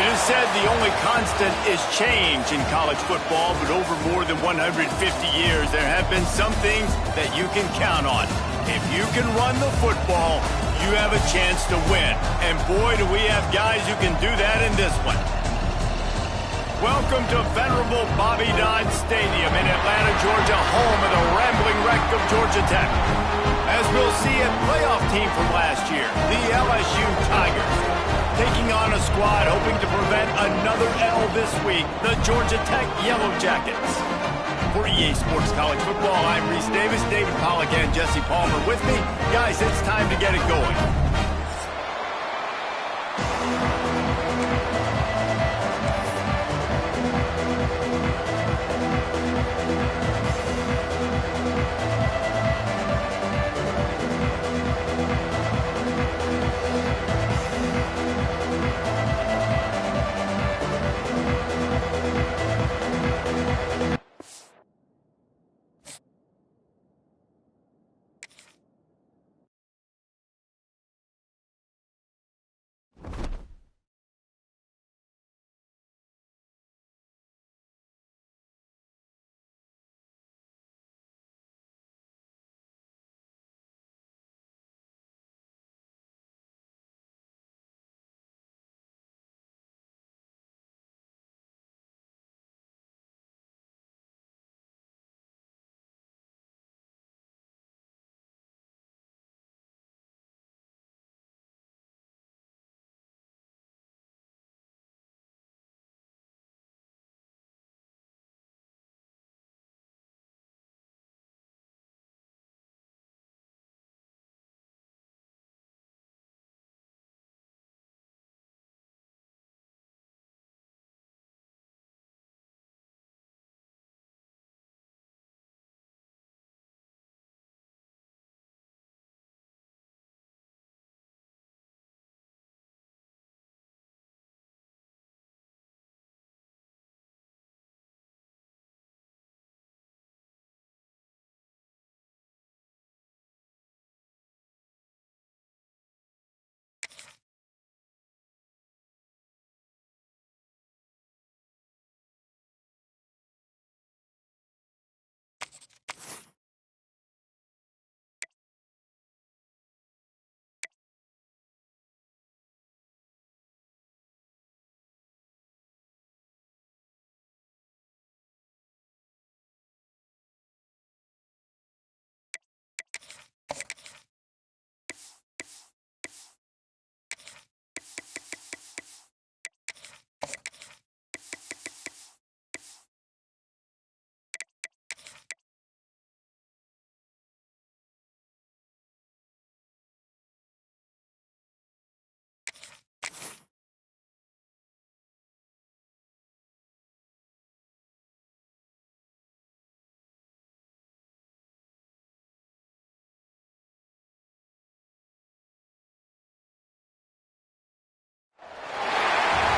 It is said the only constant is change in college football, but over more than 150 years, there have been some things that you can count on. If you can run the football, you have a chance to win. And boy, do we have guys who can do that in this one. Welcome to venerable Bobby Dodd Stadium in Atlanta, Georgia, home of the rambling wreck of Georgia Tech. As we'll see, a playoff team from last year, the LSU Tigers, taking on a squad hoping to prevent another L this week, the Georgia Tech Yellow Jackets. For EA Sports College Football, I'm Reese Davis, David Pollack, and Jesse Palmer with me. Guys, it's time to get it going.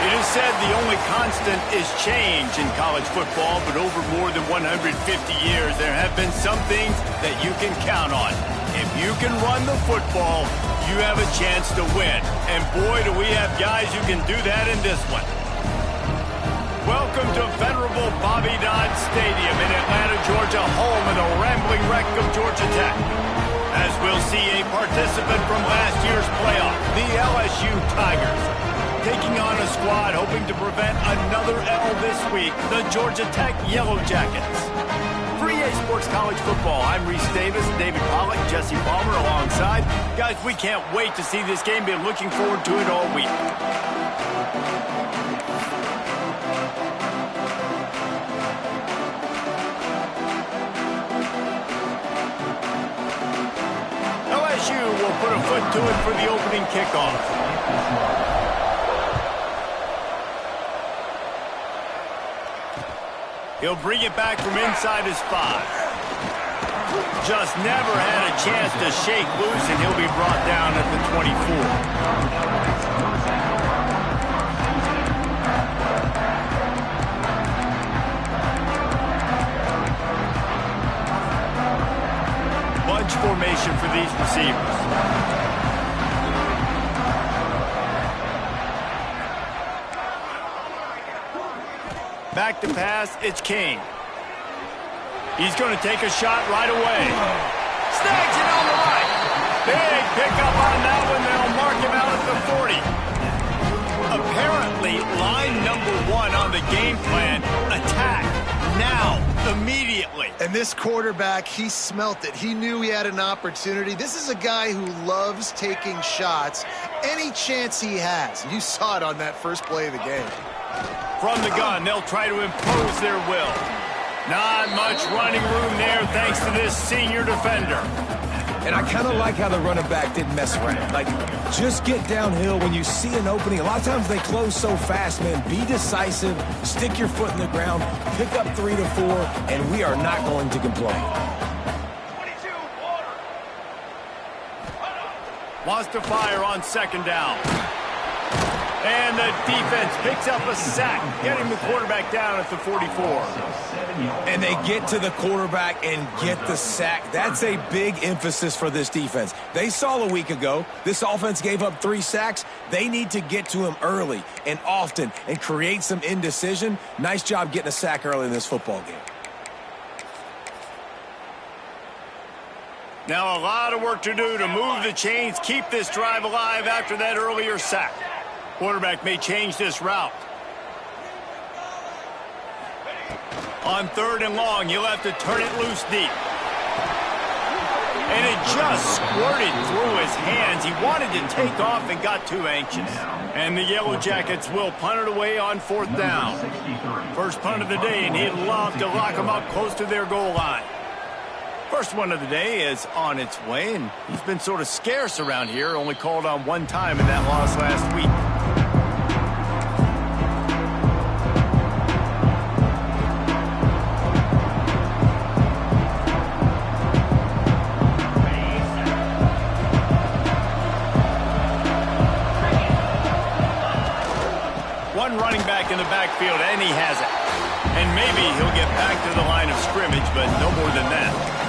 It is said the only constant is change in college football, but over more than 150 years, there have been some things that you can count on. If you can run the football, you have a chance to win. And boy, do we have guys who can do that in this one. Welcome to venerable Bobby Dodd Stadium in Atlanta, Georgia, home of the rambling wreck of Georgia Tech. As we'll see, a participant from last year's playoff, the LSU Tigers, taking on a squad hoping to prevent another L this week, the Georgia Tech Yellow Jackets. For EA Sports College Football, I'm Reese Davis, David Pollack, Jesse Palmer alongside. Guys, we can't wait to see this game. Been looking forward to it all week. LSU will put a foot to it for the opening kickoff. He'll bring it back from inside his 5. Just never had a chance to shake loose, and he'll be brought down at the 24. Bunch formation for these receivers. Back to pass, it's King. He's going to take a shot right away. Snags it on the right. Big pickup on that one. They'll mark him out at the 40. Apparently, line number 1 on the game plan, attack now, immediately. And this quarterback, he smelt it. He knew he had an opportunity. This is a guy who loves taking shots any chance he has. You saw it on that first play of the game. From the gun, they'll try to impose their will. Not much running room there thanks to this senior defender. And I kind of like how the running back didn't mess around. Like, just get downhill when you see an opening. A lot of times they close so fast, man. Be decisive, stick your foot in the ground, pick up 3 to 4, and we are not going to complain. Wants to fire on second down. And the defense picks up a sack, getting the quarterback down at the 44. And they get to the quarterback and get the sack. That's a big emphasis for this defense. They saw a week ago, this offense gave up 3 sacks. They need to get to him early and often and create some indecision. Nice job getting a sack early in this football game. Now a lot of work to do to move the chains, keep this drive alive after that earlier sack. Quarterback may change this route. On 3rd and long, you'll have to turn it loose deep. And it just squirted through his hands. He wanted to take off and got too anxious. And the Yellow Jackets will punt it away on 4th down. First punt of the day, and he'd love to lock them up close to their goal line. First one of the day is on its way, and he's been sort of scarce around here, only called on 1 time in that loss last week. One running back in the backfield, and he has it. And maybe he'll get back to the line of scrimmage, but no more than that.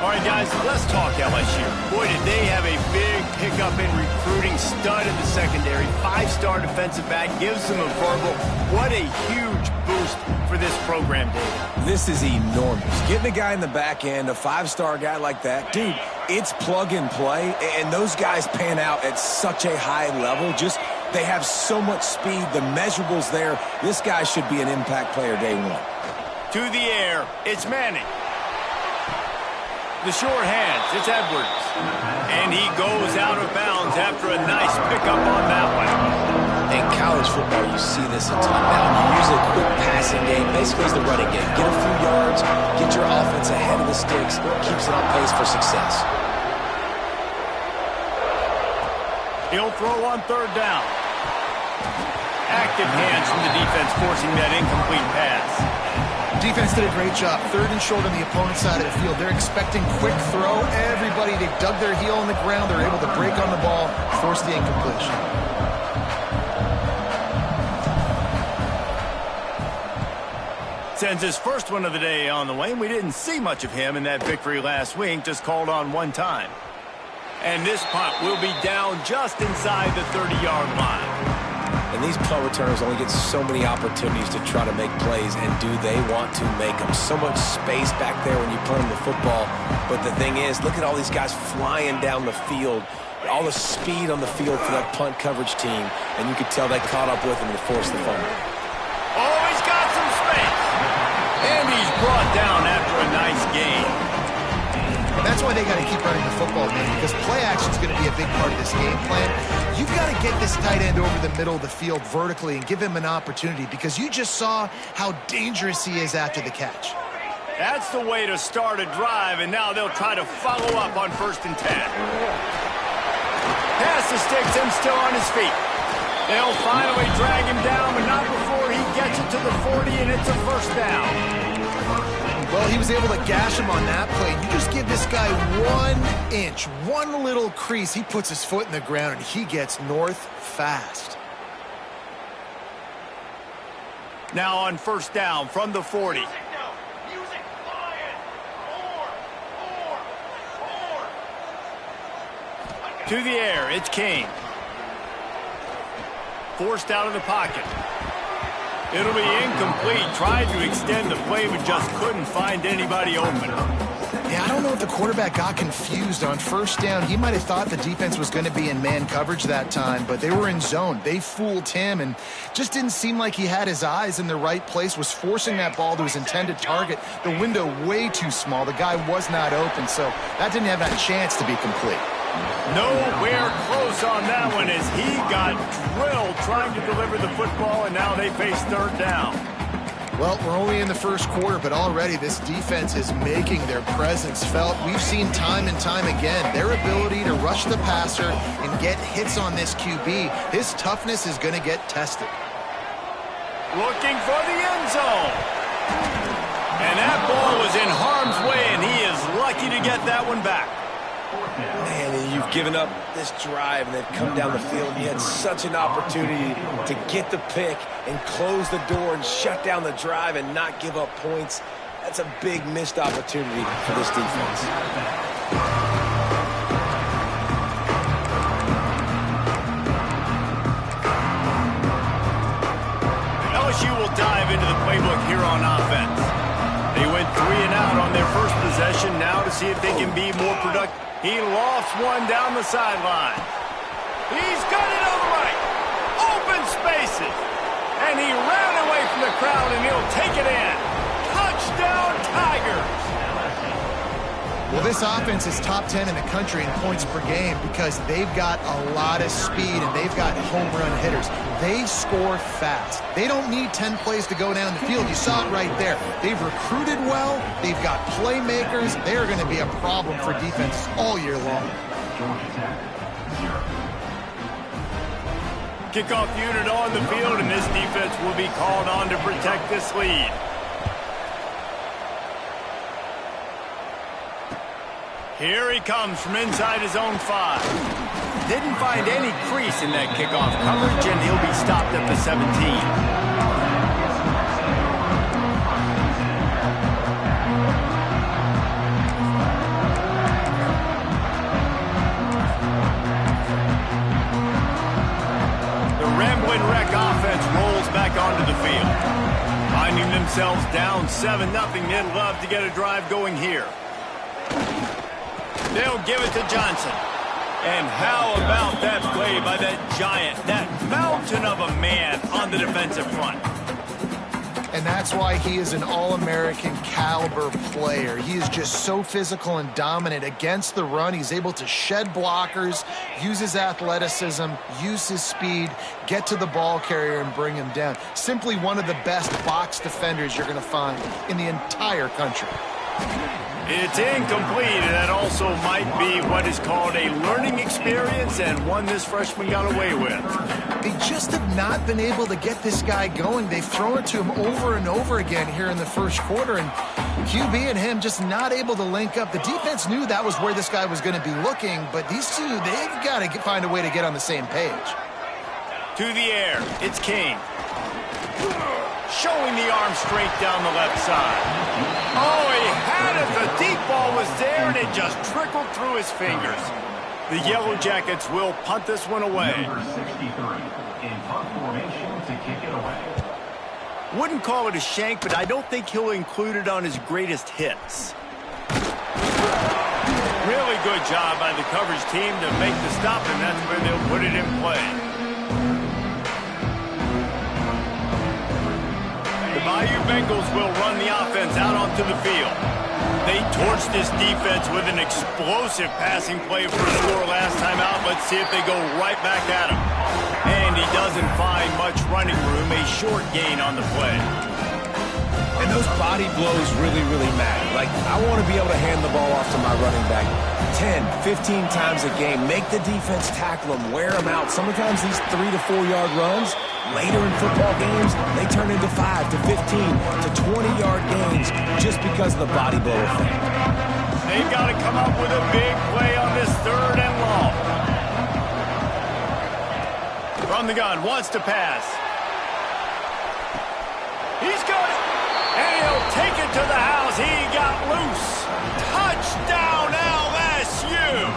All right, guys, let's talk LSU. Boy, did they have a big pickup in recruiting. Stud in the secondary. 5-star defensive back. Gives them a verbal. What a huge boost for this program, David. This is enormous. Getting a guy in the back end, a 5-star guy like that, dude, it's plug and play, and those guys pan out at such a high level. Just, they have so much speed. The measurables there. This guy should be an impact player day 1. To the air, it's Manning. The short hands, it's Edwards. And he goes out of bounds after a nice pickup on that one. In college football, you see this a ton now. You use a quick passing game, basically as the running game. Get a few yards, get your offense ahead of the sticks, keeps it on pace for success. He'll throw on 3rd down. Active hands from the defense forcing that incomplete pass. Defense did a great job. 3rd and short on the opponent's side of the field. They're expecting quick throw. Everybody, they dug their heel on the ground. They're able to break on the ball, force the incompletion. Sends his first one of the day on the way. We didn't see much of him in that victory last week. Just called on 1 time. And this punt will be down just inside the 30-yard line. And these punt returners only get so many opportunities to try to make plays, and do they want to make them? So much space back there when you play them the football. But the thing is, look at all these guys flying down the field, all the speed on the field for that punt coverage team, and you could tell they caught up with him to force the fumble. Oh, he's got some space. And he's brought down after a nice gain. That's why they got to keep running the football, man, because play action is going to be a big part of this game plan. You've got to get this tight end over the middle of the field vertically and give him an opportunity, because you just saw how dangerous he is after the catch. That's the way to start a drive, and now they'll try to follow up on 1st and 10. Pass to sticks him still on his feet. They'll finally drag him down, but not before he gets it to the 40, and it's a 1st down. Well, he was able to gash him on that play. You just give this guy 1 inch, 1 little crease. He puts his foot in the ground, and he gets north fast. Now on 1st down from the 40. To the air, it's King. Forced out of the pocket. It'll be incomplete. Tried to extend the play, but just couldn't find anybody open. Yeah, I don't know if the quarterback got confused on first down. He might have thought the defense was going to be in man coverage that time, but they were in zone. They fooled him and just didn't seem like he had his eyes in the right place, was forcing that ball to his intended target. The window way too small. The guy was not open, so that didn't have that chance to be complete. Nowhere close on that one as he got drilled trying to deliver the football, and now they face third down. Well, we're only in the first quarter, but already this defense is making their presence felt. We've seen time and time again their ability to rush the passer and get hits on this QB. His toughness is going to get tested. Looking for the end zone. And that ball was in harm's way, and he is lucky to get that one back. Man, you've given up this drive and they've come down the field. You had such an opportunity to get the pick and close the door and shut down the drive and not give up points. That's a big missed opportunity for this defense. LSU will dive into the playbook here on offense. They went 3 and out on their first possession, now to see if they can be more productive. He lost one down the sideline. He's got it on the right. Open spaces. And he ran away from the crowd, and he'll take it in. Touchdown, Tigers. Well, this offense is top 10 in the country in points per game because they've got a lot of speed and they've got home run hitters. They score fast. They don't need 10 plays to go down the field. You saw it right there. They've recruited well. They've got playmakers. They're going to be a problem for defense all year long. Kickoff unit on the field, and this defense will be called on to protect this lead. Here he comes from inside his own 5. Didn't find any crease in that kickoff coverage, and he'll be stopped at the 17. The Rambling Wreck offense rolls back onto the field. Finding themselves down 7-0, they'd love to get a drive going here. They'll give it to Johnson. And how about that play by that giant, that mountain of a man on the defensive front? And that's why he is an All-American caliber player. He is just so physical and dominant against the run. He's able to shed blockers, use his athleticism, use his speed, get to the ball carrier and bring him down. Simply one of the best box defenders you're going to find in the entire country. It's incomplete, and that also might be what is called a learning experience and one this freshman got away with. They just have not been able to get this guy going. They've thrown it to him over and over again here in the first quarter, and QB and him just not able to link up. The defense knew that was where this guy was going to be looking, but these two, they've got to find a way to get on the same page. To the air, it's King. Showing the arm straight down the left side. Oh, he had it. The deep ball was there, and it just trickled through his fingers. The Yellow Jackets will punt this one away. Number 63 in punt formation to kick it away. Wouldn't call it a shank, but I don't think he'll include it on his greatest hits. Really good job by the coverage team to make the stop, and that's where they'll put it in play. The Bayou Bengals will run the offense out onto the field. They torched this defense with an explosive passing play for a score last time out. Let's see if they go right back at him. And he doesn't find much running room, a short gain on the play. And those body blows really, really matter. Like, I want to be able to hand the ball off to my running back 10, 15 times a game. Make the defense tackle them, wear them out. Sometimes these 3 to 4 yard runs, later in football games, they turn into 5 to 15 to 20-yard gains just because of the body blow effect. They've got to come up with a big play on this 3rd and long. From the gun, wants to pass. He's got it. And he'll take it to the house. He got loose. Touchdown, LSU.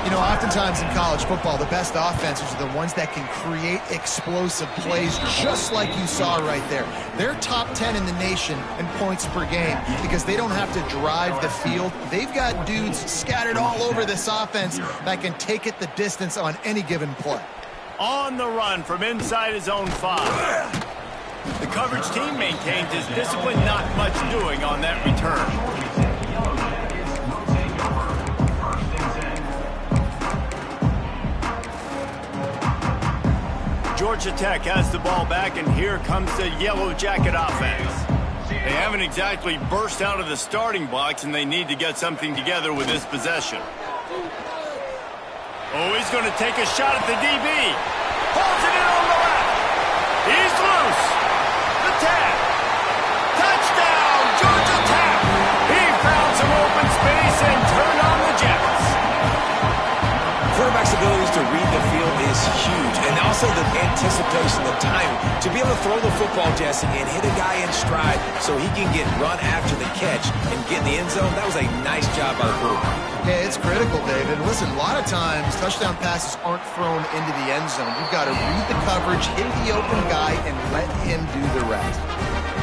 You know, oftentimes in college football, the best offenses are the ones that can create explosive plays, just like you saw right there. They're top 10 in the nation in points per game because they don't have to drive the field. They've got dudes scattered all over this offense that can take it the distance on any given play. On the run from inside his own 5. The coverage team maintains his discipline, not much doing on that return. Georgia Tech has the ball back, and here comes the Yellow Jacket offense. They haven't exactly burst out of the starting blocks, and they need to get something together with this possession. Oh, he's going to take a shot at the DB. Holds it in on the left. He's loose. The tag. Touchdown, Georgia Tech. He found some open space and turned on the Jets. Quarterback's abilities to read the field is huge, and also the anticipation, the time to be able to throw the football, Jesse, and hit a guy in stride so he can get run after the catch and get in the end zone. That was a nice job by the quarterback. Yeah, it's critical, David. Listen, a lot of times touchdown passes aren't thrown into the end zone. You've got to read the coverage, hit the open guy, and let him do the rest.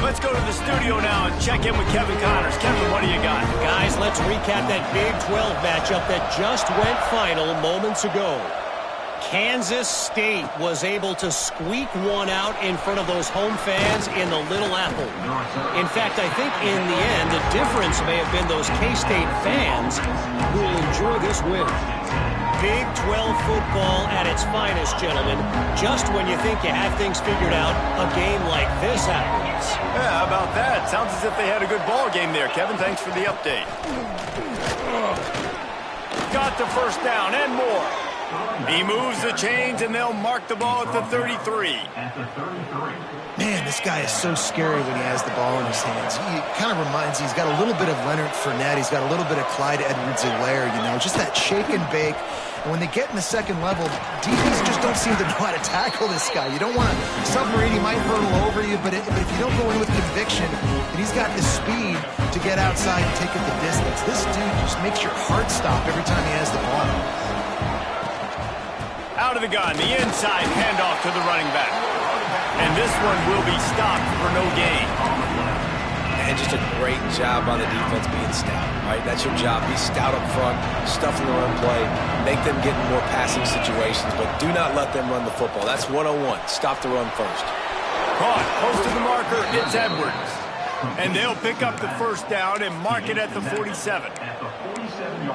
Let's go to the studio now and check in with Kevin Connors. Kevin, what do you got? Guys, let's recap that Big 12 matchup that just went final moments ago. Kansas State was able to squeak one out in front of those home fans in the Little Apple. In fact, I think in the end, the difference may have been those K-State fans who will enjoy this win. Big 12 football at its finest, gentlemen. Just when you think you have things figured out, a game like this happens. Yeah, how about that? Sounds as if they had a good ball game there. Kevin, thanks for the update. Got the first down and more. He moves the chains, and they'll mark the ball at the 33. Man, this guy is so scary when he has the ball in his hands. He kind of reminds me, he's got a little bit of Leonard Fournette. He's got a little bit of Clyde Edwards-Helaire, you know, just that shake and bake. And when they get in the second level, DBs just don't seem to know how to tackle this guy. You don't want to submarine. He might hurtle over you, but if you don't go in with conviction, and he's got the speed to get outside and take it the distance. This dude just makes your heart stop every time he has the ball. Out of the gun, the inside handoff to the running back. And this one will be stopped for no gain. And just a great job by the defense being stout, right? That's your job. Be stout up front, stuff in the run play, make them get in more passing situations, but do not let them run the football. That's 101. Stop the run first. Caught, close to the marker, it's Edwards. And they'll pick up the first down and mark it at the 47.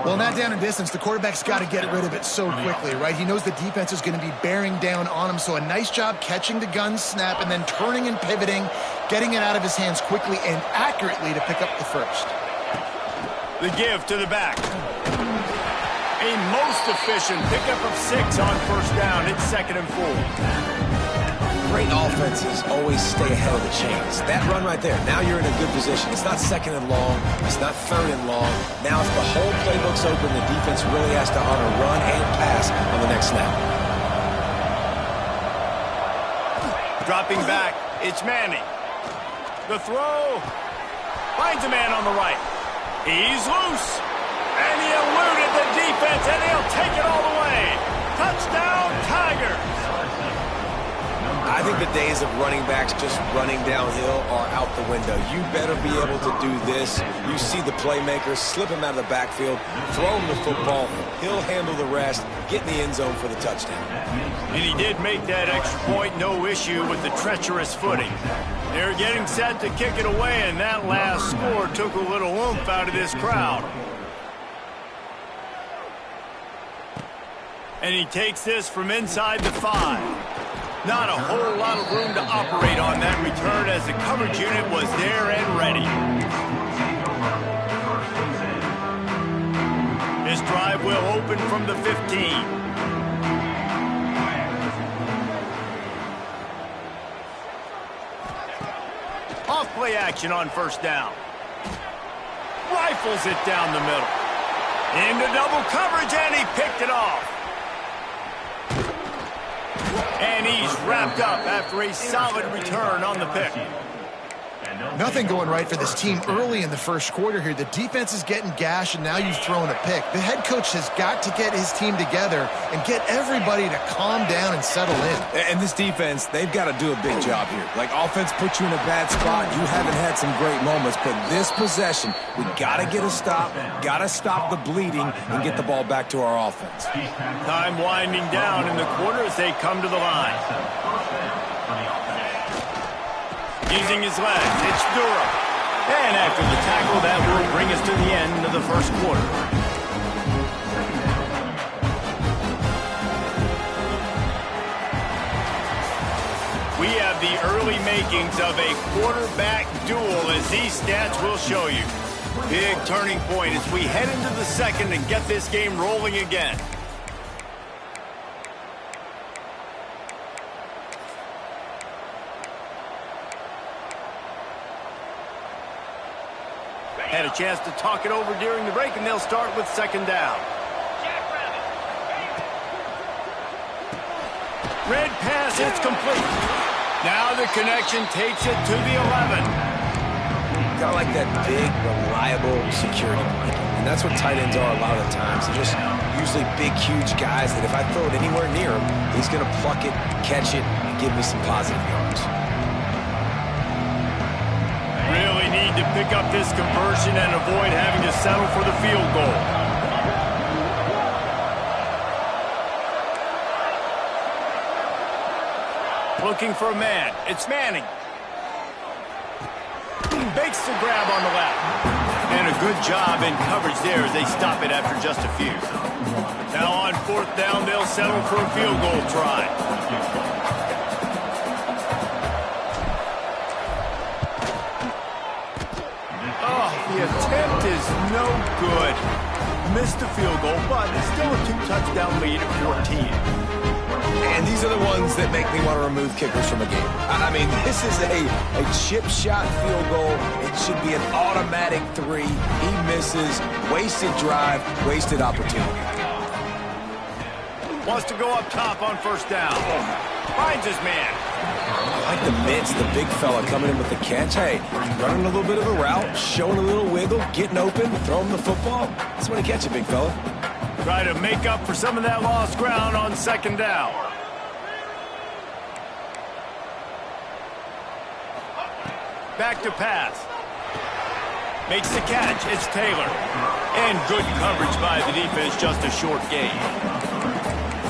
Well, not down in distance. The quarterback's got to get rid of it so quickly, right? He knows the defense is going to be bearing down on him, so a nice job catching the gun snap and then turning and pivoting, getting it out of his hands quickly and accurately to pick up the first. The give to the back. A most efficient pickup of 6 on first down. It's 2nd and 4. Great offenses always stay ahead of the chains. That run right there, now you're in a good position. It's not 2nd and long. It's not 3rd and long. Now if the whole playbook's open, the defense really has to honor run and pass on the next snap. Dropping back, it's Manning. The throw. Finds a man on the right. He's loose. And he eluded the defense, and he'll take it all the way. Touchdown, Tigers. I think the days of running backs just running downhill are out the window. You better be able to do this. You see the playmaker, slip him out of the backfield, throw him the football, he'll handle the rest, get in the end zone for the touchdown. And he did make that extra point, no issue with the treacherous footing. They're getting set to kick it away, and that last score took a little oomph out of this crowd. And he takes this from inside the 5. Not a whole lot of room to operate on that return as the coverage unit was there and ready. This drive will open from the 15. Off play action on first down. Rifles it down the middle. Into double coverage, and he picked it off. And he's wrapped up after a solid return on the pick. Nothing going right for this team early in the first quarter here. The defense is getting gashed, and now you've thrown a pick. The head coach has got to get his team together and get everybody to calm down and settle in. And this defense, they've got to do a big job here. Like, offense puts you in a bad spot. You haven't had some great moments, but this possession, we got to get a stop, got to stop the bleeding, and get the ball back to our offense. Time winding down in the quarter as they come to the line. Using his legs, it's Durham. And after the tackle, that will bring us to the end of the first quarter. We have the early makings of a quarterback duel, as these stats will show you. Big turning point as we head into the second and get this game rolling again. Had a chance to talk it over during the break, and they'll start with second down. Red pass, it's complete. Now the connection takes it to the 11. Got like that big, reliable security blanket. And that's what tight ends are a lot of the times. They're just usually big, huge guys that if I throw it anywhere near him, he's going to pluck it, catch it, and give me some positive yards. Really need to pick up this conversion and avoid having to settle for the field goal. Looking for a man. It's Manning. Bakes the grab on the left. And a good job in coverage there as they stop it after just a few. Now on fourth down, they'll settle for a field goal try. The attempt is no good. Missed the field goal, but it's still a 2-touchdown lead at 14. And these are the ones that make me want to remove kickers from a game. I mean, this is a chip shot field goal. It should be an automatic 3. He misses. Wasted drive, wasted opportunity. Wants to go up top on first down. Finds his man. I like the mitts, the big fella coming in with the catch. Hey, running a little bit of a route, showing a little wiggle, getting open, throwing the football. That's when he catch it, big fella. Try to make up for some of that lost ground on second down. Back to pass. Makes the catch. It's Taylor. And good coverage by the defense, just a short gain.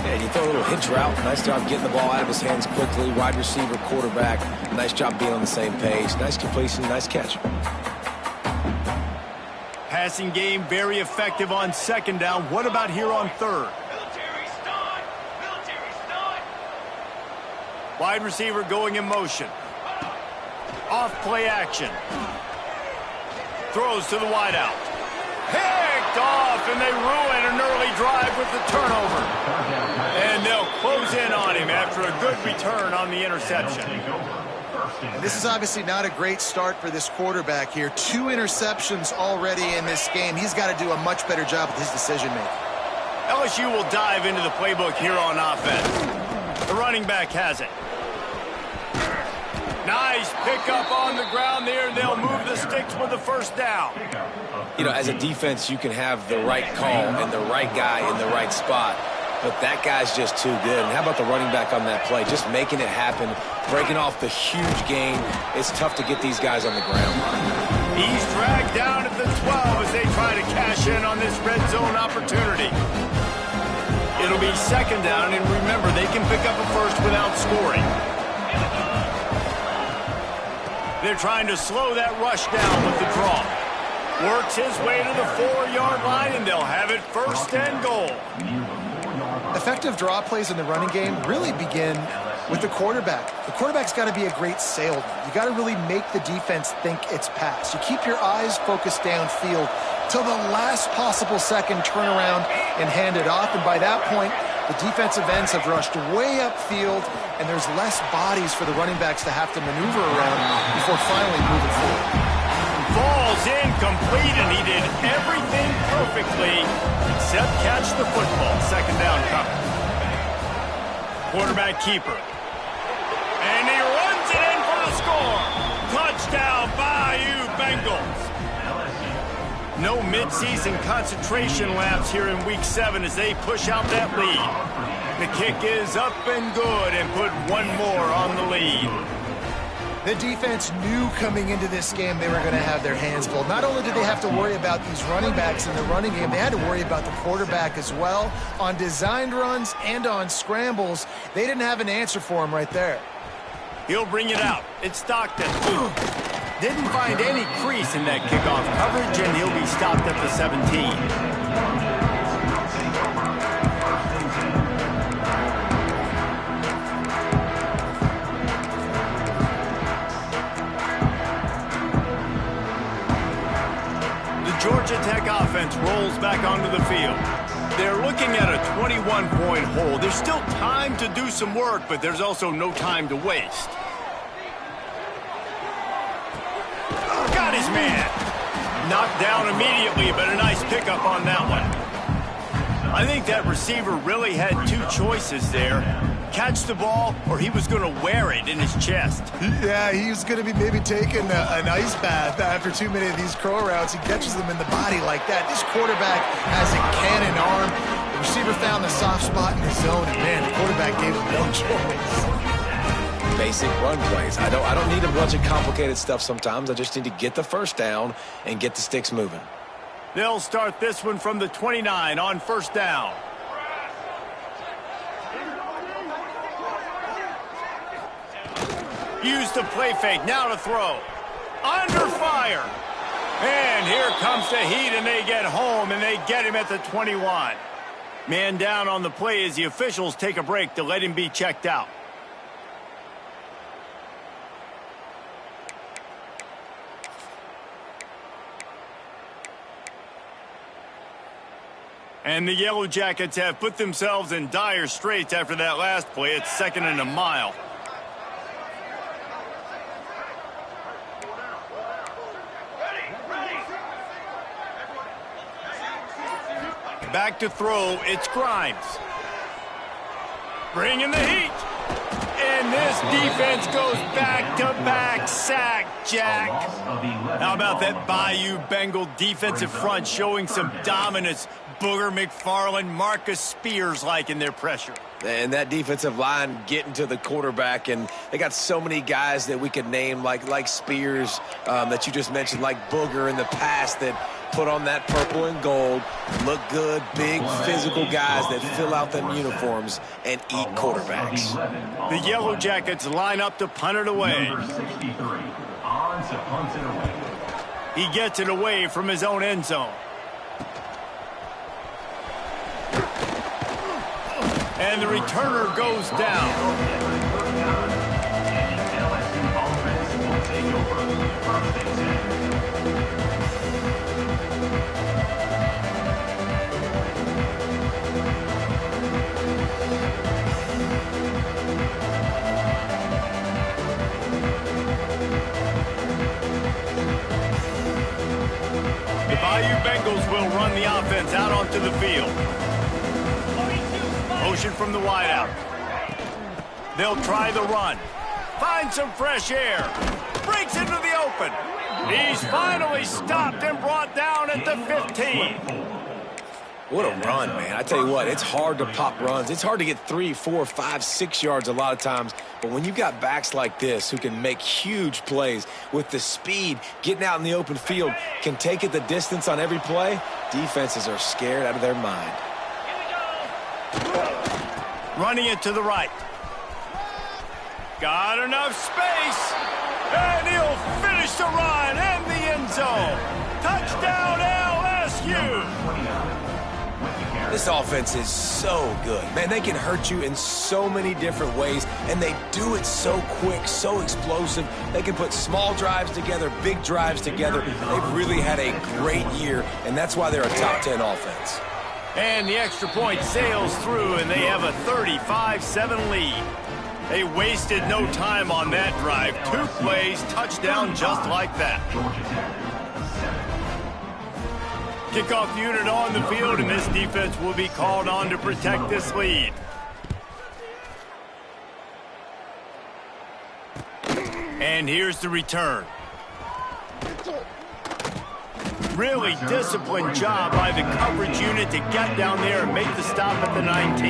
Yeah, you throw a little hitch route. Nice job getting the ball out of his hands quickly. Wide receiver, quarterback. Nice job being on the same page. Nice completion, nice catch. Passing game very effective on second down. What about here on third? Wide receiver going in motion. Off play action. Throws to the wideout. Picked off, and they ruin an early drive with the turnover. And they'll close in on him after a good return on the interception. And this is obviously not a great start for this quarterback here. 2 interceptions already in this game. He's got to do a much better job with his decision-making. LSU will dive into the playbook here on offense. The running back has it. Nice pickup on the ground there, and they'll move the sticks with the first down. You know, as a defense, you can have the right call and the right guy in the right spot, but that guy's just too good. And how about the running back on that play? Just making it happen, breaking off the huge gain. It's tough to get these guys on the ground. He's dragged down at the 12 as they try to cash in on this red zone opportunity. It'll be second down, and remember, they can pick up a first without scoring. They're trying to slow that rush down with the draw. Works his way to the 4-yard line, and they'll have it first and goal. Effective draw plays in the running game really begin with the quarterback. The quarterback's got to be a great salesman. You got to really make the defense think it's pass. You keep your eyes focused downfield till the last possible second, turn around and hand it off. And by that point, the defensive ends have rushed way upfield, and there's less bodies for the running backs to have to maneuver around before finally moving forward. Falls incomplete, and he did everything perfectly except catch the football. Second down coming. Quarterback keeper. And he runs it in for the score. Touchdown, Bayou Bengals. No midseason concentration laps here in Week 7 as they push out that lead. The kick is up and good and put one more on the lead. The defense knew coming into this game they were going to have their hands full. Not only did they have to worry about these running backs in the running game, they had to worry about the quarterback as well. On designed runs and on scrambles, they didn't have an answer for him right there. He'll bring it out. It's Stockton. Didn't find any crease in that kickoff coverage, and he'll be stopped at the 17. The Georgia Tech offense rolls back onto the field. They're looking at a 21-point hole. There's still time to do some work, but there's also no time to waste. Got his man. Knocked down immediately, but a nice pickup on that one. I think that receiver really had two choices there. Catch the ball, or he was going to wear it in his chest. Yeah, he was going to be maybe taking an ice bath after too many of these crow routes. He catches them in the body like that. This quarterback has a cannon arm. The receiver found the soft spot in his zone, and man, the quarterback gave him no choice. Basic run plays. I don't need a bunch of complicated stuff sometimes. I just need to get the first down and get the sticks moving. They'll start this one from the 29 on first down. Use the play fake, now to throw. Under fire. And here comes the heat, and they get home, and they get him at the 21. Man down on the play as the officials take a break to let him be checked out. And the Yellow Jackets have put themselves in dire straits after that last play. It's 2nd and a mile. Back to throw, it's Grimes. Bringing the heat. And this defense goes back-to-back sack, Jack. How about that Bayou Bengal defensive front showing some dominance? Booger McFarland, Marcus Spears-like in their pressure. And that defensive line getting to the quarterback, and they got so many guys that we could name like Spears that you just mentioned, like Booger in the past that put on that purple and gold, look good, big physical guys that fill out them uniforms and eat quarterbacks. The Yellow Jackets line up to punt it away. Number 63 on to punt it away. He gets it away from his own end zone. And the returner goes down. The Bayou Bengals will run the offense out onto the field. Motion from the wideout. They'll try the run. Find some fresh air. Breaks into the open. He's finally stopped and brought down at the 15. What a run, man. I tell you what, it's hard to pop runs. It's hard to get 3, 4, 5, 6 yards a lot of times. But when you got backs like this who can make huge plays with the speed, getting out in the open field, can take it the distance on every play, defenses are scared out of their mind. Running it to the right. Got enough space. And he'll finish the run in the end zone. Touchdown LSU. This offense is so good. Man, they can hurt you in so many different ways, and they do it so quick, so explosive. They can put small drives together, big drives together. They've really had a great year, and that's why they're a top 10 offense. And the extra point sails through, and they have a 35-7 lead. They wasted no time on that drive. 2 plays, touchdown just like that. Kickoff unit on the field, and this defense will be called on to protect this And here's the return. Really disciplined job by the coverage unit to get down there and make the stop at the 19.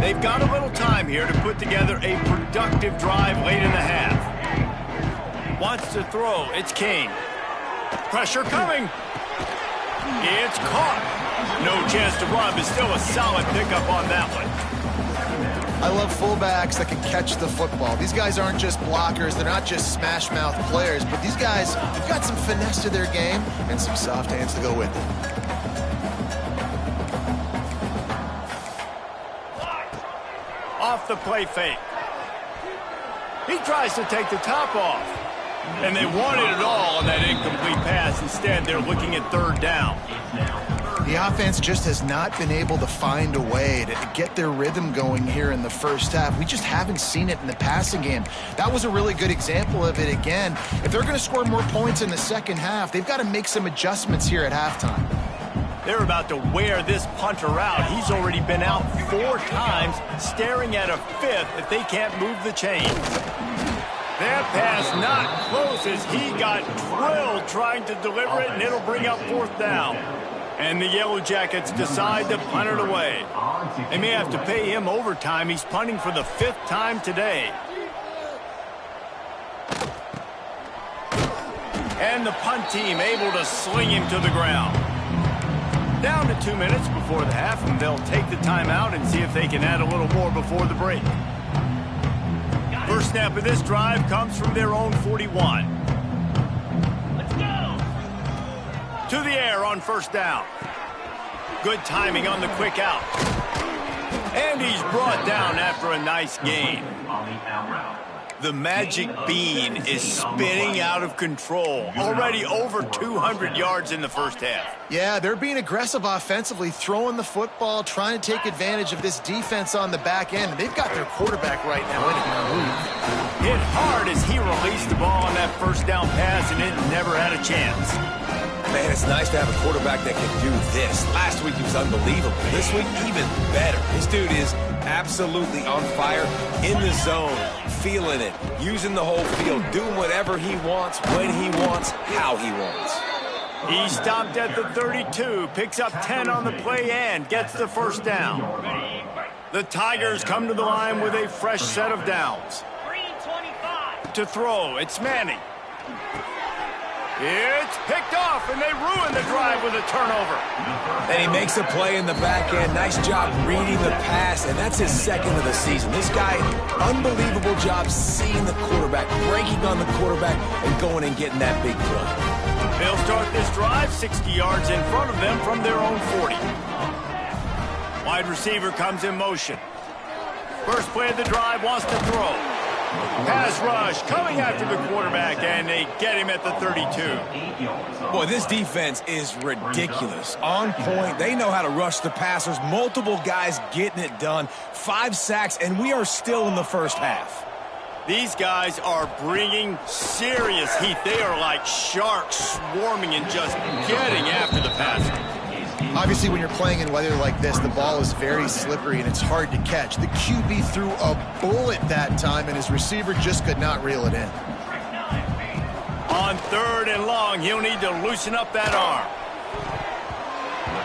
They've got a little time here to put together a productive drive late in the half. Wants to throw. It's King. Pressure coming. It's caught. No chance to run, but still a solid pickup on that one. I love fullbacks that can catch the football. These guys aren't just blockers. They're not just smash-mouth players, but these guys have got some finesse to their game and some soft hands to go with it. Off the play fake. He tries to take the top off. And they wanted it all on that incomplete pass. Instead, they're looking at third down. The offense just has not been able to find a way to get their rhythm going here in the first half. We just haven't seen it in the passing game. That was a really good example of it again. If they're going to score more points in the second half, they've got to make some adjustments here at halftime. They're about to wear this punter out. He's already been out 4 times, staring at a 5th if they can't move the chains. That pass not close as he got drilled trying to deliver it, and it'll bring up 4th down. And the Yellow Jackets decide to punt it away. They may have to pay him overtime. He's punting for the 5th time today. And the punt team able to sling him to the ground. Down to 2 minutes before the half, and they'll take the timeout and see if they can add a little more before the break. First snap of this drive comes from their own 41. Let's go! To the air on first down. Good timing on the quick out. And he's brought down after a nice gain. The magic bean is spinning out of control. Already over 200 yards in the first half. Yeah, they're being aggressive offensively, throwing the football, trying to take advantage of this defense on the back end. They've got their quarterback right now in a move. Hit hard as he released the ball on that first down pass, and it never had a chance. Man, it's nice to have a quarterback that can do this. Last week he was unbelievable. This week, even better. This dude is absolutely on fire, in the zone, feeling it, using the whole field, doing whatever he wants, when he wants, how he wants. He stopped at the 32, picks up 10 on the play and gets the first down. The Tigers come to the line with a fresh set of downs. To throw, it's Manning. It's picked off, and they ruin the drive with a turnover. And he makes a play in the back end. Nice job reading the pass, and that's his 2nd of the season. This guy, unbelievable job seeing the quarterback, breaking on the quarterback, and going and getting that big play. They'll start this drive 60 yards in front of them from their own 40. Wide receiver comes in motion. First play of the drive, wants to throw. Pass rush coming after the quarterback, and they get him at the 32. Boy, this defense is ridiculous. On point. They know how to rush the passers. Multiple guys getting it done. 5 sacks, and we are still in the first half. These guys are bringing serious heat. They are like sharks swarming and just getting after the passer. Obviously, when you're playing in weather like this, the ball is very slippery and it's hard to catch. The QB threw a bullet that time, and his receiver just could not reel it in. On 3rd and long, he'll need to loosen up that arm.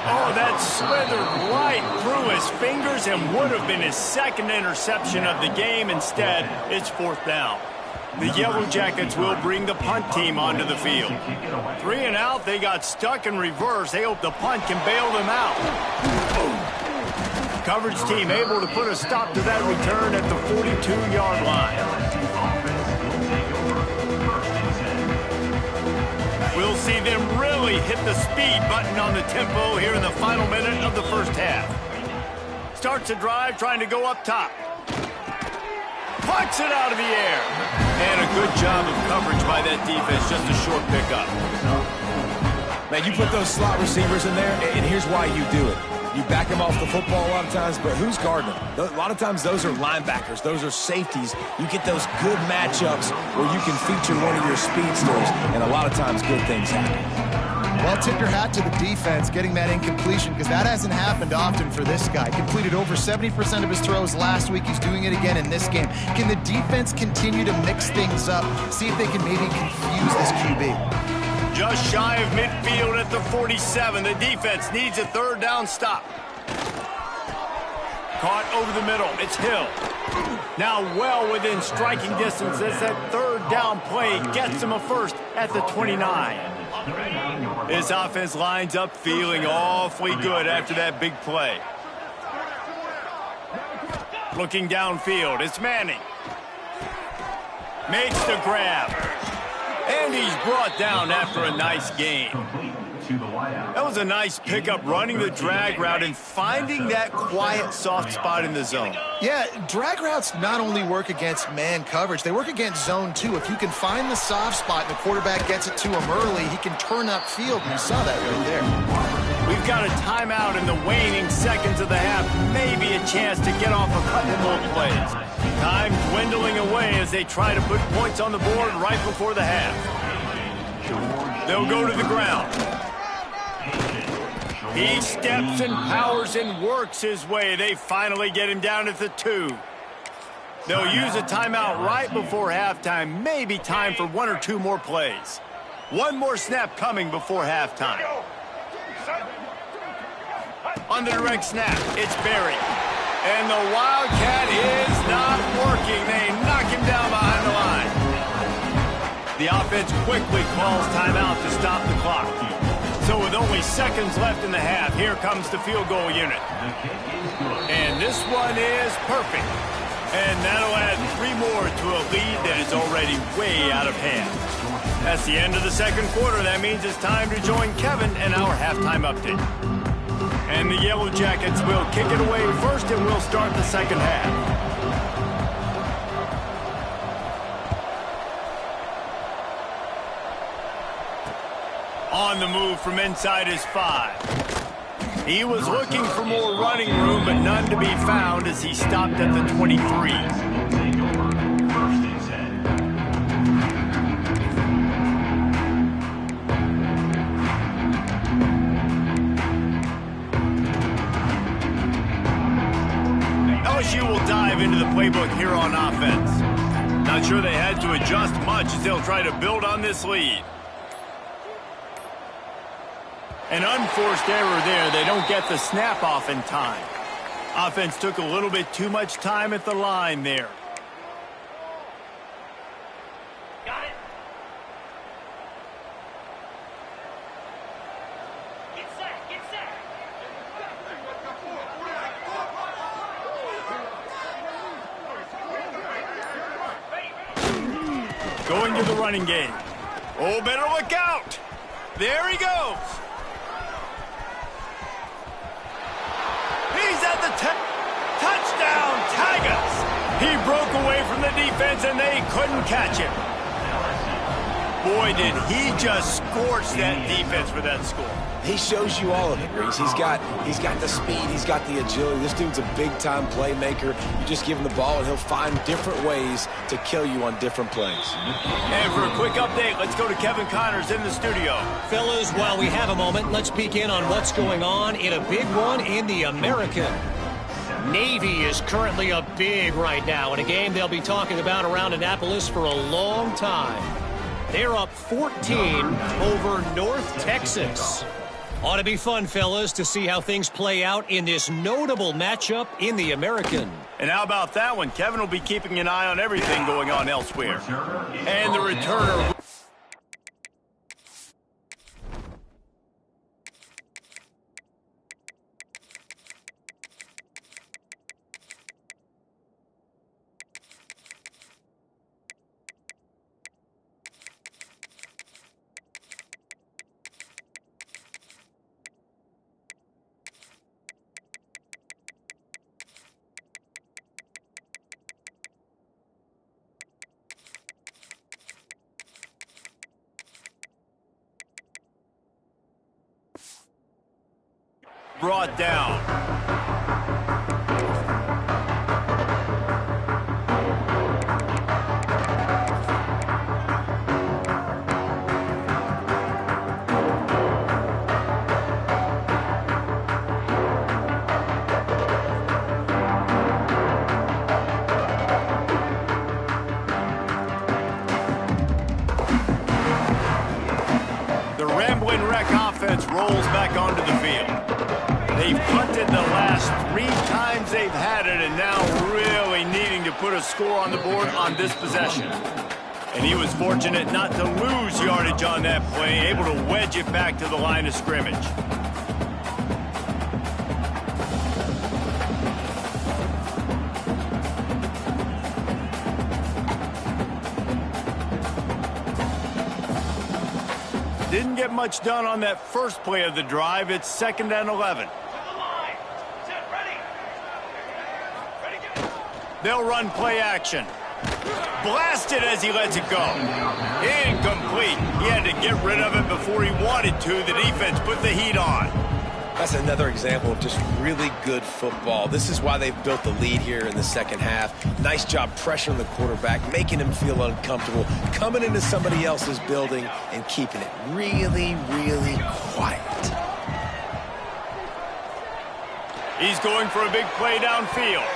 Oh, that slithered right through his fingers and would have been his 2nd interception of the game. Instead, it's 4th down. The Yellow Jackets will bring the punt team onto the field. 3 and out, they got stuck in reverse. They hope the punt can bail them out. Coverage team able to put a stop to that return at the 42-yard line. We'll see them really hit the speed button on the tempo here in the final minute of the first half. Starts a drive trying to go up top. Punts it out of the air. And a good job of coverage by that defense. Just a short pickup. Man, you put those slot receivers in there, and here's why you do it. You back them off the football a lot of times, but who's guarding them? A lot of times those are linebackers. Those are safeties. You get those good matchups where you can feature one of your speedsters, and a lot of times good things happen. Well, tip your hat to the defense getting that incompletion, because that hasn't happened often for this guy. Completed over 70% of his throws last week. He's doing it again in this game. Can the defense continue to mix things up, see if they can maybe confuse this QB? Just shy of midfield at the 47. The defense needs a third down stop. Caught over the middle. It's Hill. Now well within striking distance as that third down play gets him a first at the 29. His offense lines up feeling awfully good after that big play. Looking downfield, it's Manning. Makes the grab. And he's brought down after a nice gain. That was a nice pickup, running the drag route and finding that quiet, soft spot in the zone. Yeah, drag routes not only work against man coverage, they work against zone too. If you can find the soft spot and the quarterback gets it to him early, he can turn upfield, and you saw that right there. We've got a timeout in the waning seconds of the half. Maybe a chance to get off a couple more plays. Time dwindling away as they try to put points on the board right before the half. They'll go to the ground. He steps and powers and works his way. They finally get him down at the 2. They'll use a timeout right before halftime. Maybe time for 1 or 2 more plays. One more snap coming before halftime. On the direct snap, it's Berry. And the Wildcat is not working. They knock him down behind the line. The offense quickly calls timeout to stop the clock. So with only seconds left in the half, here comes the field goal unit. And this one is perfect. And that'll add 3 more to a lead that is already way out of hand. That's the end of the second quarter. That means it's time to join Kevin and our halftime update. And the Yellow Jackets will kick it away first, and we'll start the second half. On the move from inside his 5. He was looking for more running room, but none to be found as he stopped at the 23. LSU will dive into the playbook here on offense. Not sure they had to adjust much as they'll try to build on this lead. An unforced error there. They don't get the snap off in time. Offense took a little bit too much time at the line there. Got it. Get set. Get set. Going to the running game. Oh, better look out. There he goes. He's at the touchdown, Tigers. He broke away from the defense and they couldn't catch him. Boy, did he just scorch that defense for that score. He shows you all of it, Reese. He's got the speed, he's got the agility. This dude's a big-time playmaker. You just give him the ball and he'll find different ways to kill you on different plays. And for a quick update, let's go to Kevin Connors in the studio. Fellas, while we have a moment, let's peek in on what's going on in a big one in the American. Navy is currently up big right now in a game they'll be talking about around Annapolis for a long time. They're up 14 over North Texas. Ought to be fun, fellas, to see how things play out in this notable matchup in the American. And how about that one? Kevin will be keeping an eye on everything going on elsewhere. And the returner... brought down. Offense rolls back onto the field. They've punted the last 3 times they've had it, and now really needing to put a score on the board on this possession. And he was fortunate not to lose yardage on that play, able to wedge it back to the line of scrimmage. Didn't get much done on that first play of the drive. It's 2nd and 11. They'll run play action. Blasted as he lets it go. Incomplete. He had to get rid of it before he wanted to. The defense put the heat on. That's another example of just really good football. This is why they've built the lead here in the second half. Nice job pressuring the quarterback, making him feel uncomfortable, coming into somebody else's building and keeping it really, really quiet. He's going for a big play downfield.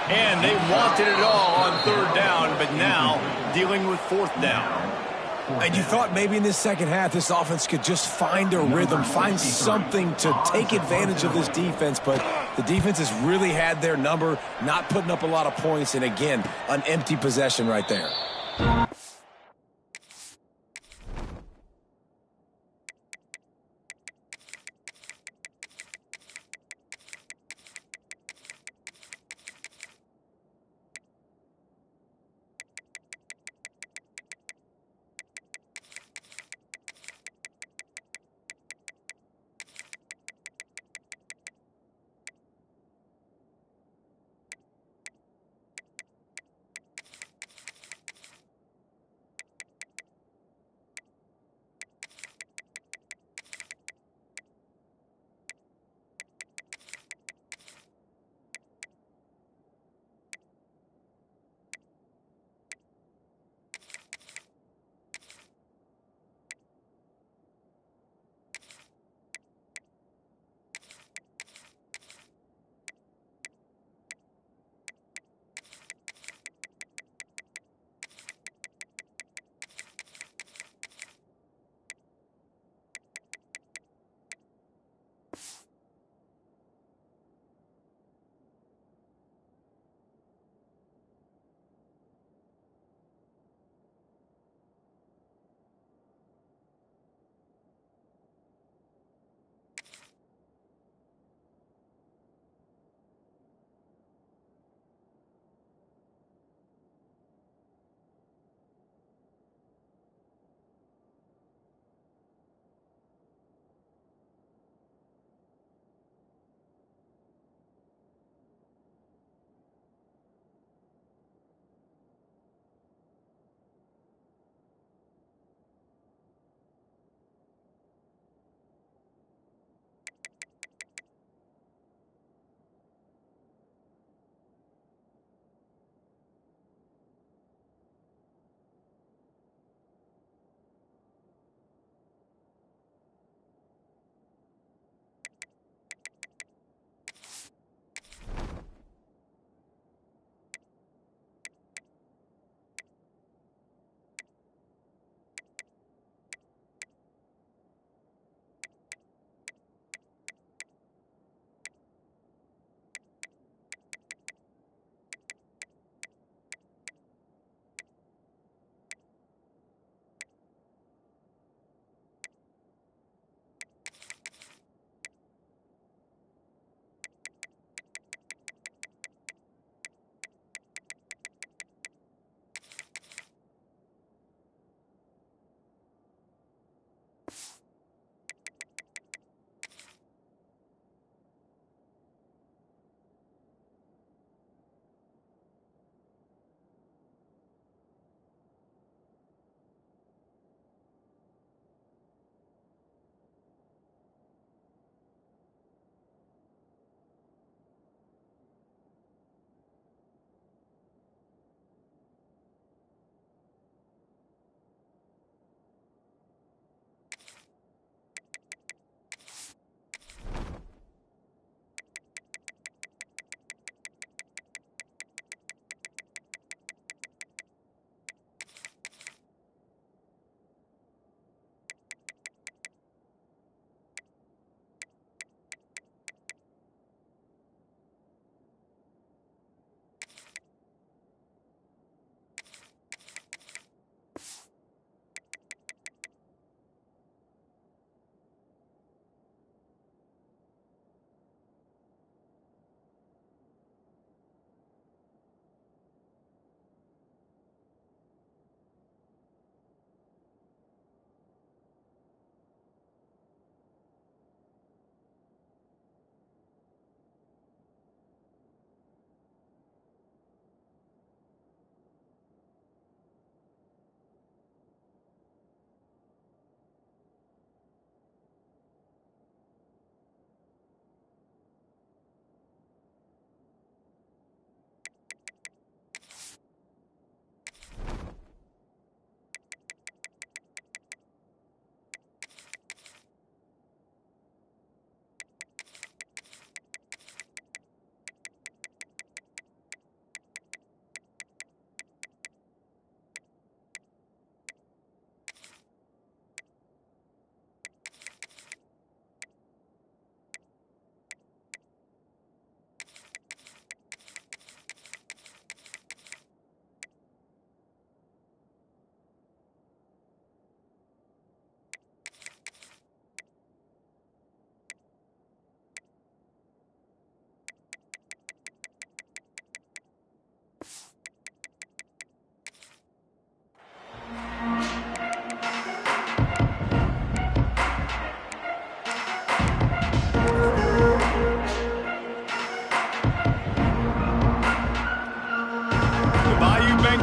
And they wanted it all on 3rd down, but now dealing with 4th down. And you thought maybe in this second half this offense could just find a rhythm, find something to take advantage of this defense, but the defense has really had their number, not putting up a lot of points, and again, an empty possession right there.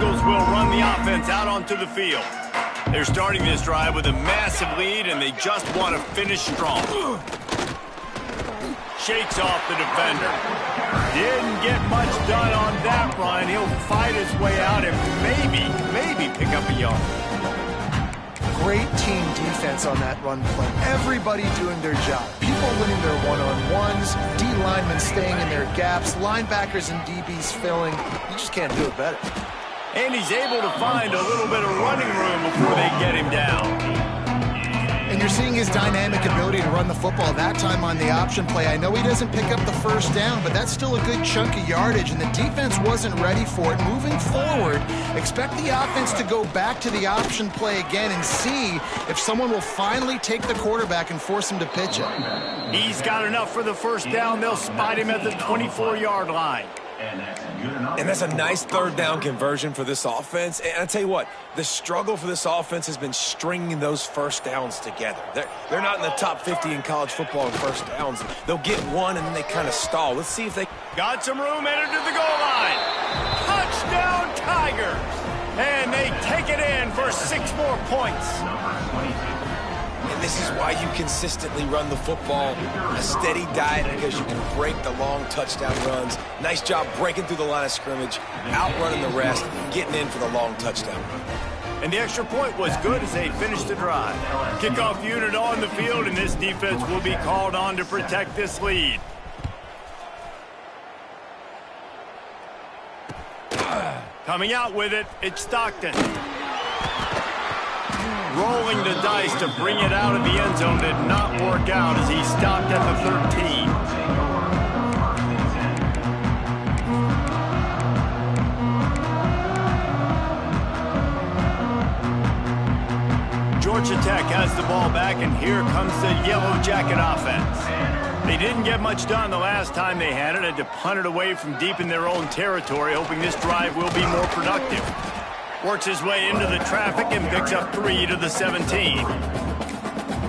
Eagles will run the offense out onto the field. They're starting this drive with a massive lead, and they just want to finish strong. Shakes off the defender. Didn't get much done on that run. He'll fight his way out and maybe pick up a yard. Great team defense on that run play. Everybody doing their job. People winning their one-on-ones, D linemen staying in their gaps, linebackers and DBs filling. You just can't do it better. And he's able to find a little bit of running room before they get him down. And you're seeing his dynamic ability to run the football, that time on the option play. I know he doesn't pick up the first down, but that's still a good chunk of yardage, and the defense wasn't ready for it. Moving forward, expect the offense to go back to the option play again and see if someone will finally take the quarterback and force him to pitch it. He's got enough for the first down. They'll spot him at the 24-yard line. And that's a nice third down conversion for this offense. And I tell you what, the struggle for this offense has been stringing those first downs together. They're not in the top 50 in college football in first downs. They'll get one and then they kind of stall. Let's see if they got some room, entered to the goal line. Touchdown Tigers. And they take it in for 6 more points. And this is why you consistently run the football, a steady diet, because you can break the long touchdown runs. Nice job breaking through the line of scrimmage, outrunning the rest, getting in for the long touchdown run. And the extra point was good as they finished the drive. Kickoff unit on the field, and this defense will be called on to protect this lead. Coming out with it, it's Stockton. Rolling the dice to bring it out of the end zone did not work out as he stopped at the 13. Georgia Tech has the ball back, and here comes the Yellow Jacket offense. They didn't get much done the last time they had it, had to punt it away from deep in their own territory, hoping this drive will be more productive. Works his way into the traffic and picks up 3 to the 17.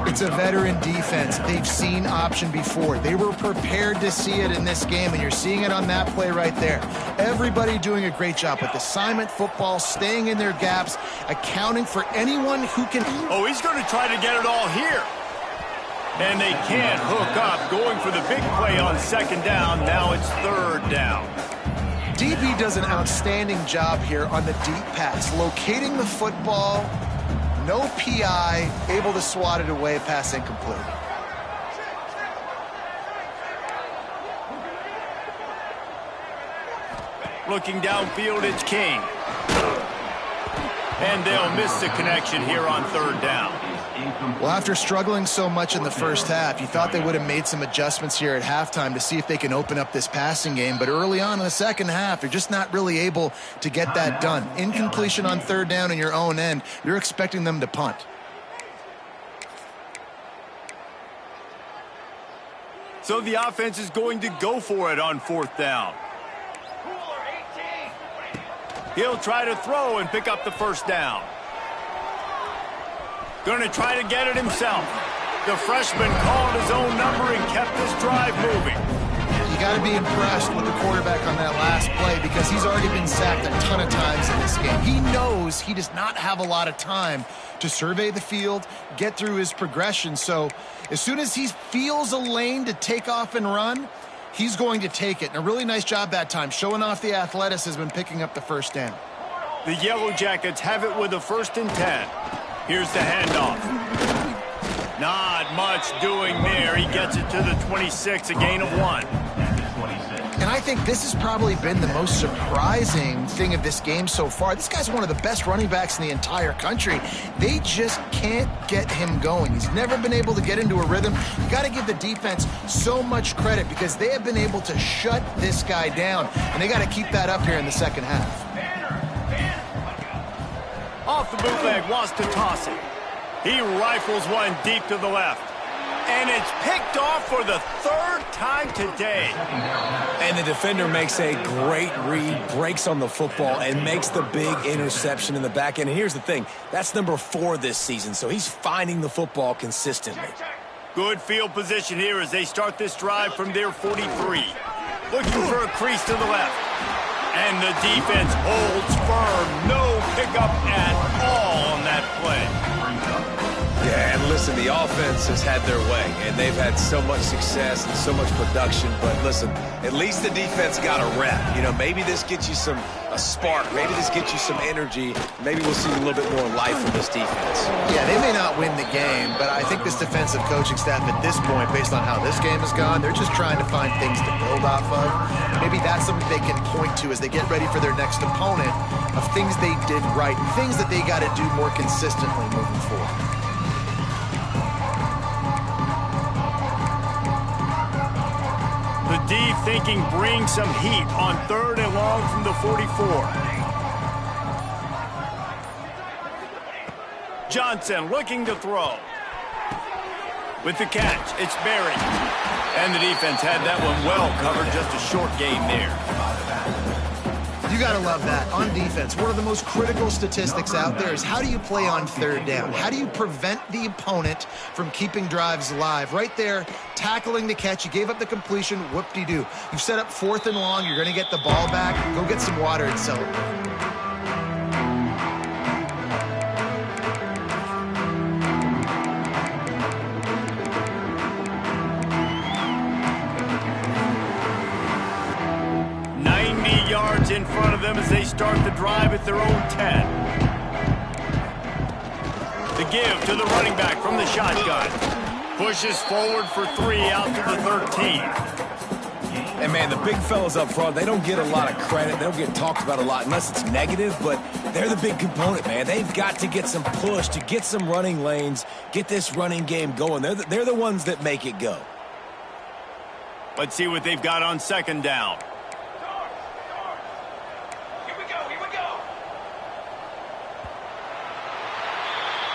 It's a veteran defense. They've seen option before. They were prepared to see it in this game, and you're seeing it on that play right there. Everybody doing a great job with assignment football, staying in their gaps, accounting for anyone who can... Oh, he's going to try to get it all here. And they can't hook up, going for the big play on second down. Now it's third down. DB does an outstanding job here on the deep pass, locating the football, no PI, able to swat it away, pass incomplete. Looking downfield, it's King. And they'll miss the connection here on third down. Well, after struggling so much in the first half, you thought they would have made some adjustments here at halftime to see if they can open up this passing game. But early on in the second half, they're just not really able to get that done. Incompletion on third down in your own end, you're expecting them to punt. So the offense is going to go for it on fourth down. He'll try to throw and pick up the first down. Going to try to get it himself. The freshman called his own number and kept this drive moving. You got to be impressed with the quarterback on that last play because he's already been sacked a ton of times in this game. He knows he does not have a lot of time to survey the field, get through his progression. So as soon as he feels a lane to take off and run, he's going to take it. And a really nice job that time, showing off the athleticism and picking up the first down. The Yellow Jackets have it with a 1st and 10. Here's the handoff. Not much doing there. He gets it to the 26, a gain of 1. And I think this has probably been the most surprising thing of this game so far. This guy's one of the best running backs in the entire country. They just can't get him going. He's never been able to get into a rhythm. You got to give the defense so much credit because they have been able to shut this guy down, and they got to keep that up here in the second half. Off the bootleg, wants to toss it. He rifles one deep to the left. And it's picked off for the 3rd time today. And the defender makes a great read, breaks on the football, and makes the big interception in the back end. And here's the thing, that's number 4 this season, so he's finding the football consistently. Good field position here as they start this drive from their 43. Looking for a crease to the left. And the defense holds firm. offense has had their way, and they've had so much success and so much production. But listen, at least the defense got a rep. You know, maybe this gets you a spark. Maybe this gets you some energy. Maybe we'll see a little bit more life from this defense. Yeah, they may not win the game, but I think this defensive coaching staff at this point, based on how this game has gone, they're just trying to find things to build off of. Maybe that's something they can point to as they get ready for their next opponent of things they did right, things that they got to do more consistently moving forward. The D thinking bring some heat on 3rd and long from the 44. Johnson looking to throw. With the catch, it's Berry. And the defense had that one well covered, just a short gain there. You got to love that. On defense, one of the most critical statistics out there is how do you play on 3rd down? How do you prevent the opponent from keeping drives alive? Right there, tackling the catch. You gave up the completion. Whoop-de-doo. You've set up 4th and long. You're going to get the ball back. Go get some water and celebrate. 90 yards in front of them as they start the drive at their own 10. The give to the running back from the shotgun. Pushes forward for 3 out to the 13. And, man, the big fellas up front, they don't get a lot of credit. They don't get talked about a lot unless it's negative, but they're the big component, man. They've got to get some push, to get some running lanes, get this running game going. They're the ones that make it go. Let's see what they've got on 2nd down.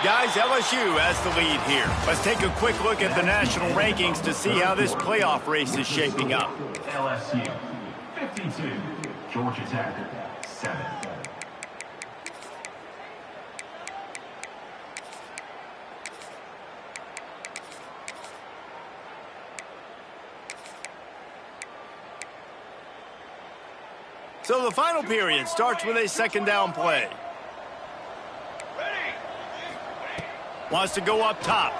Guys, LSU has the lead here. Let's take a quick look at the national rankings to see how this playoff race is shaping up. LSU 52, Georgia Tech 7. So the final period starts with a 2nd down play. Wants to go up top.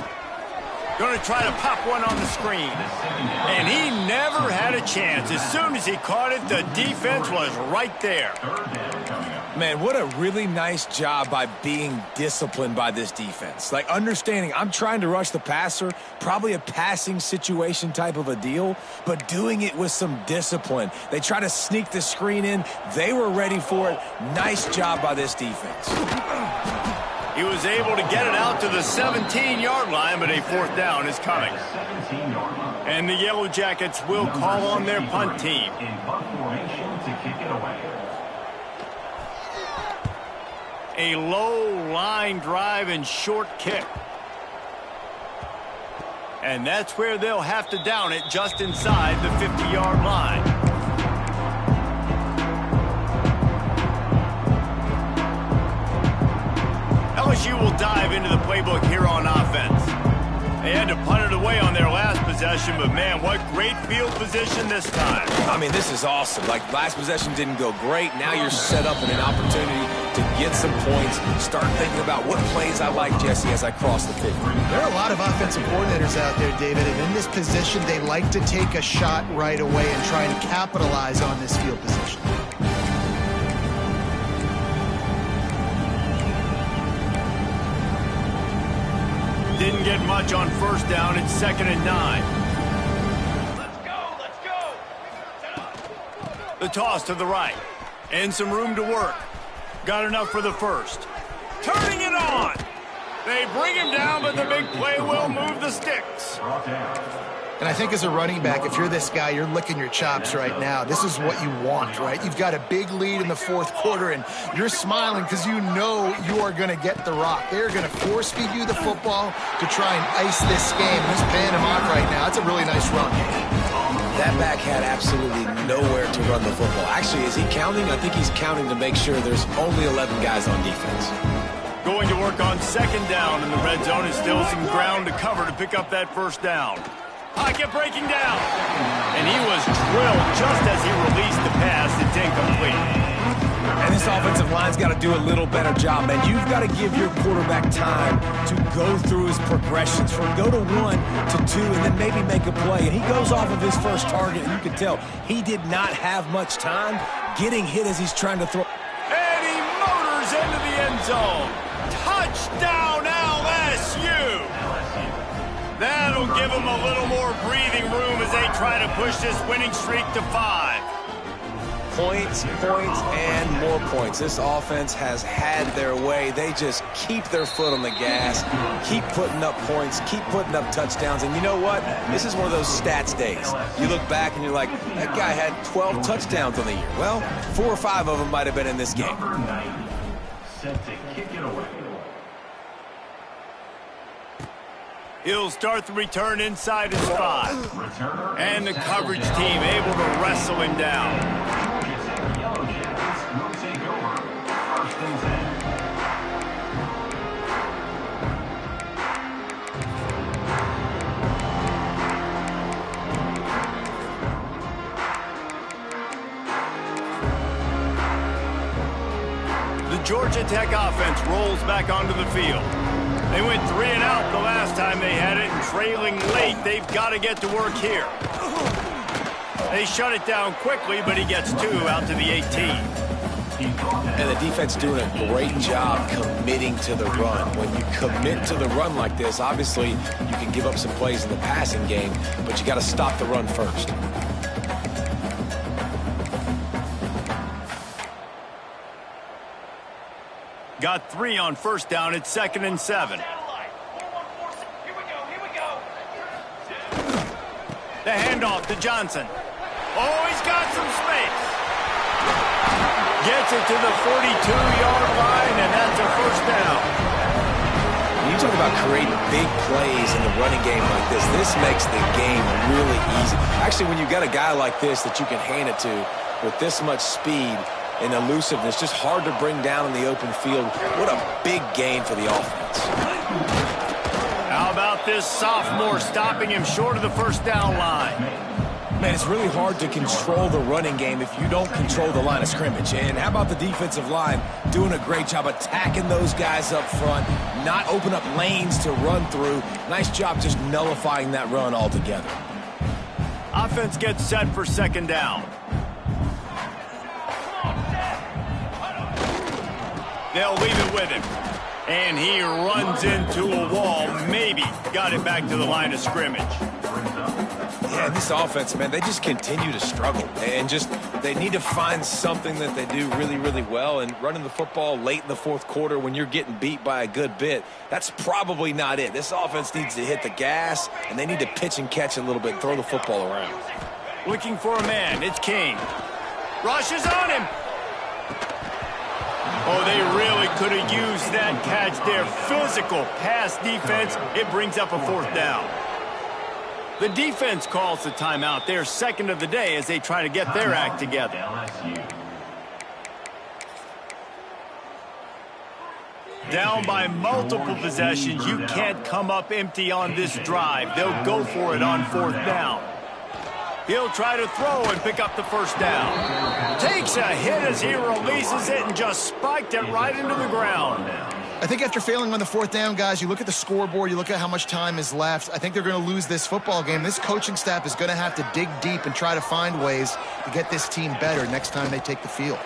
Going to try to pop one on the screen. And he never had a chance. As soon as he caught it, the defense was right there. Man, what a really nice job by being disciplined by this defense. Like, understanding I'm trying to rush the passer, probably a passing situation type of a deal, but doing it with some discipline. They try to sneak the screen in. They were ready for it. Nice job by this defense. He was able to get it out to the 17-yard line, but a 4th down is coming. And the Yellow Jackets will call on their punt team. In punt formation to kick it away. A low line drive and short kick. And that's where they'll have to down it, just inside the 50-yard line. LSU will dive into the playbook here on offense. They had to punt it away on their last possession, but man, what great field position this time. I mean, this is awesome. Like, last possession didn't go great. Now you're set up in an opportunity to get some points. Start thinking about what plays I like, Jesse, as I cross the 50. There are a lot of offensive coordinators out there, David, and in this position, they like to take a shot right away and try and capitalize on this field position. Didn't get much on 1st down. It's 2nd and 9. Let's go! The toss to the right. And some room to work. Got enough for the 1st. Turning it on. They bring him down, but the big play will move the sticks. And I think as a running back, if you're this guy, you're licking your chops right now. This is what you want, right? You've got a big lead in the 4th quarter, and you're smiling because you know you are going to get the rock. They're going to force-feed you the football to try and ice this game. Who's paying him off right now? That's a really nice run. That back had absolutely nowhere to run the football. Actually, is he counting? I think he's counting to make sure there's only 11 guys on defense. Going to work on 2nd down, and the red zone is still some ground to cover to pick up that 1st down. Pocket breaking down. And he was drilled just as he released the pass. It's incomplete. And This offensive line's got to do a little better job, man. You've got to give your quarterback time to go through his progressions, from go to 1 to 2, and then maybe make a play. And he goes off of his first target, and you can tell he did not have much time getting hit as he's trying to throw. And he motors into the end zone. Touchdown, LSU! That'll give them a little more breathing room as they try to push this winning streak to 5. Points, points, and more points. This offense has had their way. They just keep their foot on the gas, keep putting up points, keep putting up touchdowns. And you know what? This is one of those stats days. You look back and you're like, that guy had 12 touchdowns on the year. Well, 4 or 5 of them might have been in this game. Number 9, set to kick it away. He'll start the return inside his 5. And the coverage team able to wrestle him down. Yellow Jackets will take over. First and 10. The Georgia Tech offense rolls back onto the field. They went 3 and out the last time they had it, and trailing late, they've got to get to work here. They shut it down quickly, but he gets 2 out to the 18. And the defense doing a great job committing to the run. When you commit to the run like this, obviously you can give up some plays in the passing game, but you got to stop the run first. Got 3 on first down. It's 2nd and 7. Here we go. The handoff to Johnson. Oh, he's got some space. Gets it to the 42-yard line, and that's a first down. When you talk about creating big plays in the running game like this makes the game really easy. Actually, when you've got a guy like this that you can hand it to with this much speed and elusiveness, just hard to bring down in the open field. What a big gain for the offense. How about this sophomore stopping him short of the first down line? Man, it's really hard to control the running game if you don't control the line of scrimmage. And how about the defensive line doing a great job attacking those guys up front, not open up lanes to run through. Nice job just nullifying that run altogether. Offense gets set for 2nd down. They'll leave it with him. And he runs into a wall. Maybe got it back to the line of scrimmage. Yeah, this offense, man, they just continue to struggle. And they need to find something that they do really, really well. And running the football late in the 4th quarter when you're getting beat by a good bit, that's probably not it. This offense needs to hit the gas, and they need to pitch and catch a little bit, throw the football around. Looking for a man. It's King. Rushes on him. Oh, they really could have used that catch there. Physical pass defense. It brings up a 4th down. The defense calls the timeout. They're 2nd of the day as they try to get their act together. Down by multiple possessions. You can't come up empty on this drive. They'll go for it on 4th down. He'll try to throw and pick up the first down. Takes a hit as he releases it and just spiked it right into the ground. I think after failing on the 4th down, guys, you look at the scoreboard, you look at how much time is left. I think they're going to lose this football game. This coaching staff is going to have to dig deep and try to find ways to get this team better next time they take the field.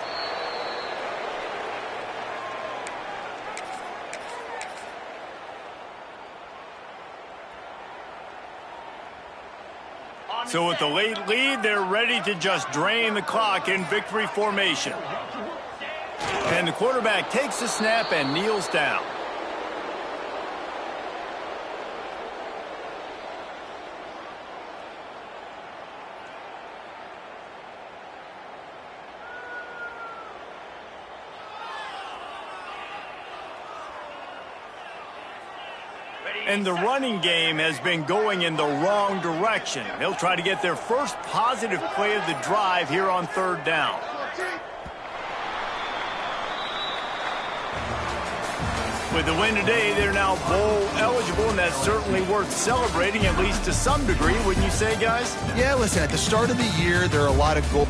So with the late lead, they're ready to just drain the clock in victory formation. And the quarterback takes the snap and kneels down. And the running game has been going in the wrong direction. They'll try to get their first positive play of the drive here on 3rd down. With the win today, they're now bowl eligible, and that's certainly worth celebrating, at least to some degree, wouldn't you say, guys? Yeah, listen, at the start of the year, there are a lot of goals.